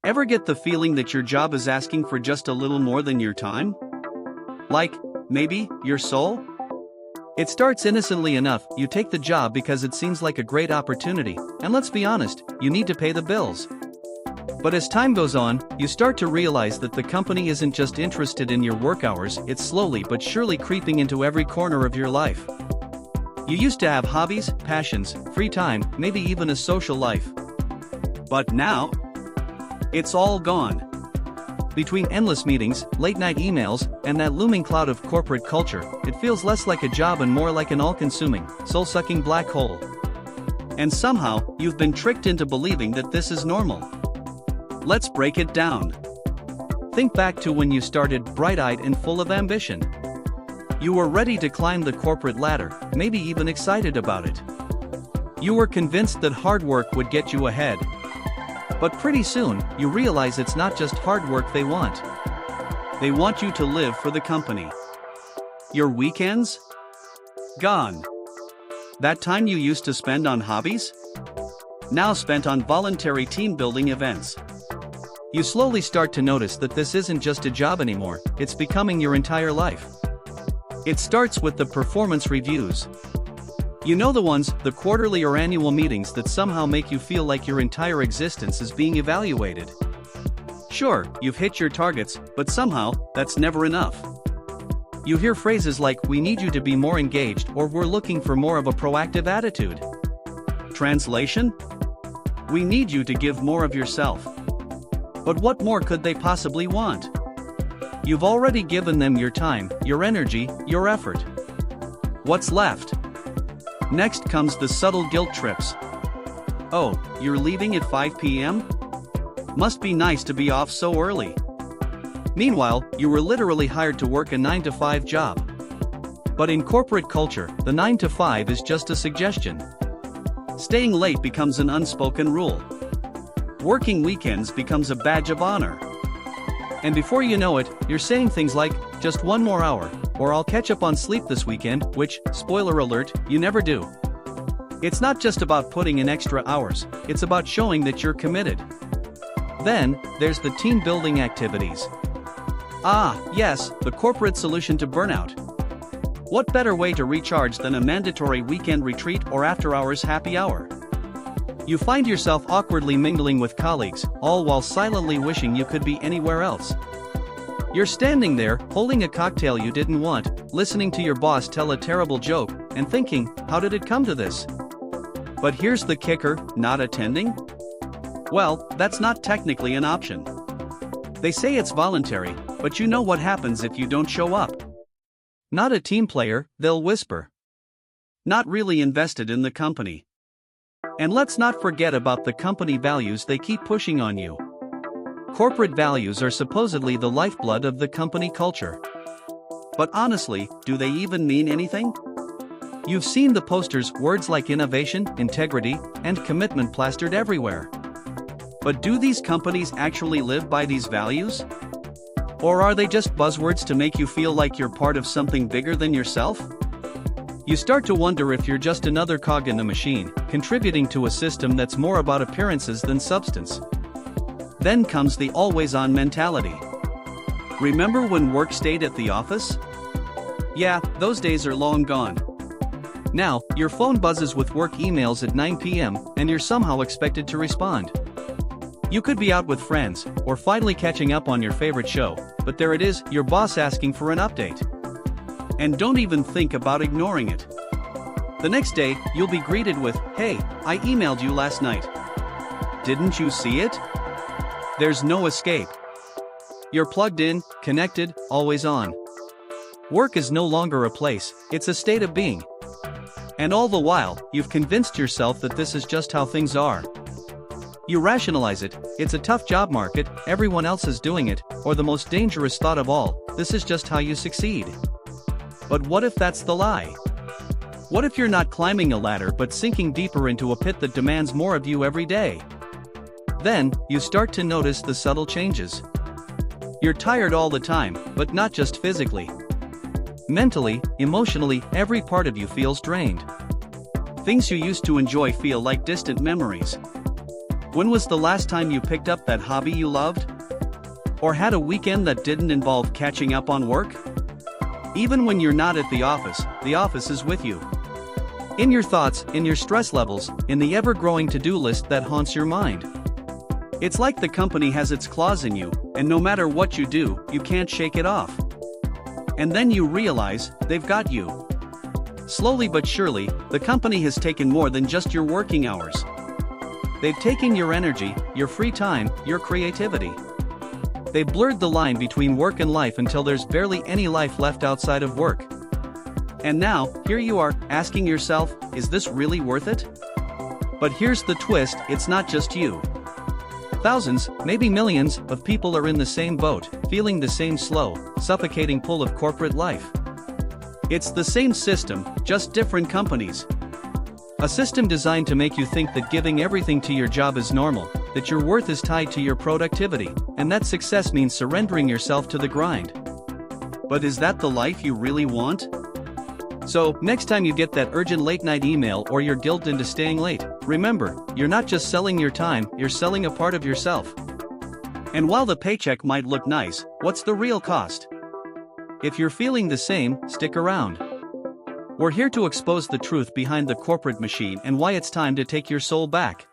Ever get the feeling that your job is asking for just a little more than your time? Like, maybe, your soul? It starts innocently enough. You take the job because it seems like a great opportunity, and let's be honest, you need to pay the bills. But as time goes on, you start to realize that the company isn't just interested in your work hours, it's slowly but surely creeping into every corner of your life. You used to have hobbies, passions, free time, maybe even a social life. But now, it's all gone. Between endless meetings, late-night emails, and that looming cloud of corporate culture, it feels less like a job and more like an all-consuming, soul-sucking black hole. And somehow, you've been tricked into believing that this is normal. Let's break it down. Think back to when you started bright-eyed and full of ambition. You were ready to climb the corporate ladder, maybe even excited about it. You were convinced that hard work would get you ahead. But pretty soon, you realize it's not just hard work they want. They want you to live for the company. Your weekends? Gone. That time you used to spend on hobbies? Now spent on voluntary team-building events. You slowly start to notice that this isn't just a job anymore, it's becoming your entire life. It starts with the performance reviews. You know, the ones, the quarterly or annual meetings that somehow make you feel like your entire existence is being evaluated. Sure, you've hit your targets, but somehow, that's never enough. You hear phrases like, "We need you to be more engaged," or "We're looking for more of a proactive attitude." Translation? We need you to give more of yourself. But what more could they possibly want? You've already given them your time, your energy, your effort. What's left? Next comes the subtle guilt trips. Oh, you're leaving at 5 p.m.? Must be nice to be off so early. Meanwhile, you were literally hired to work a 9-to-5 job. But in corporate culture, the 9 to 5 is just a suggestion. Staying late becomes an unspoken rule. Working weekends becomes a badge of honor. And before you know it, you're saying things like, "Just one more hour," or "I'll catch up on sleep this weekend," which, spoiler alert, you never do. It's not just about putting in extra hours, it's about showing that you're committed. Then, there's the team-building activities. Ah, yes, the corporate solution to burnout. What better way to recharge than a mandatory weekend retreat or after-hours happy hour? You find yourself awkwardly mingling with colleagues, all while silently wishing you could be anywhere else. You're standing there, holding a cocktail you didn't want, listening to your boss tell a terrible joke, and thinking, how did it come to this? But here's the kicker, not attending? Well, that's not technically an option. They say it's voluntary, but you know what happens if you don't show up. Not a team player, they'll whisper. Not really invested in the company. And let's not forget about the company values they keep pushing on you. Corporate values are supposedly the lifeblood of the company culture. But honestly, do they even mean anything? You've seen the posters, words like innovation, integrity, and commitment plastered everywhere. But do these companies actually live by these values? Or are they just buzzwords to make you feel like you're part of something bigger than yourself? You start to wonder if you're just another cog in the machine, contributing to a system that's more about appearances than substance. Then comes the always-on mentality. Remember when work stayed at the office? Yeah, those days are long gone. Now, your phone buzzes with work emails at 9 p.m., and you're somehow expected to respond. You could be out with friends, or finally catching up on your favorite show, but there it is, your boss asking for an update. And don't even think about ignoring it. The next day, you'll be greeted with, "Hey, I emailed you last night. Didn't you see it?" There's no escape. You're plugged in, connected, always on. Work is no longer a place, it's a state of being. And all the while, you've convinced yourself that this is just how things are. You rationalize it, it's a tough job market, everyone else is doing it, or the most dangerous thought of all, this is just how you succeed. But what if that's the lie? What if you're not climbing a ladder but sinking deeper into a pit that demands more of you every day? Then, you start to notice the subtle changes. You're tired all the time, but not just physically. Mentally, emotionally, every part of you feels drained. Things you used to enjoy feel like distant memories. When was the last time you picked up that hobby you loved? Or had a weekend that didn't involve catching up on work? Even when you're not at the office is with you. In your thoughts, in your stress levels, in the ever-growing to-do list that haunts your mind. It's like the company has its claws in you, and no matter what you do, you can't shake it off. And then you realize, they've got you. Slowly but surely, the company has taken more than just your working hours. They've taken your energy, your free time, your creativity. They've blurred the line between work and life until there's barely any life left outside of work. And now, here you are, asking yourself, is this really worth it? But here's the twist, it's not just you. Thousands, maybe millions, of people are in the same boat, feeling the same slow, suffocating pull of corporate life. It's the same system, just different companies. A system designed to make you think that giving everything to your job is normal, that your worth is tied to your productivity, and that success means surrendering yourself to the grind. But is that the life you really want? So, next time you get that urgent late-night email or you're guilted into staying late, remember, you're not just selling your time, you're selling a part of yourself. And while the paycheck might look nice, what's the real cost? If you're feeling the same, stick around. We're here to expose the truth behind the corporate machine and why it's time to take your soul back.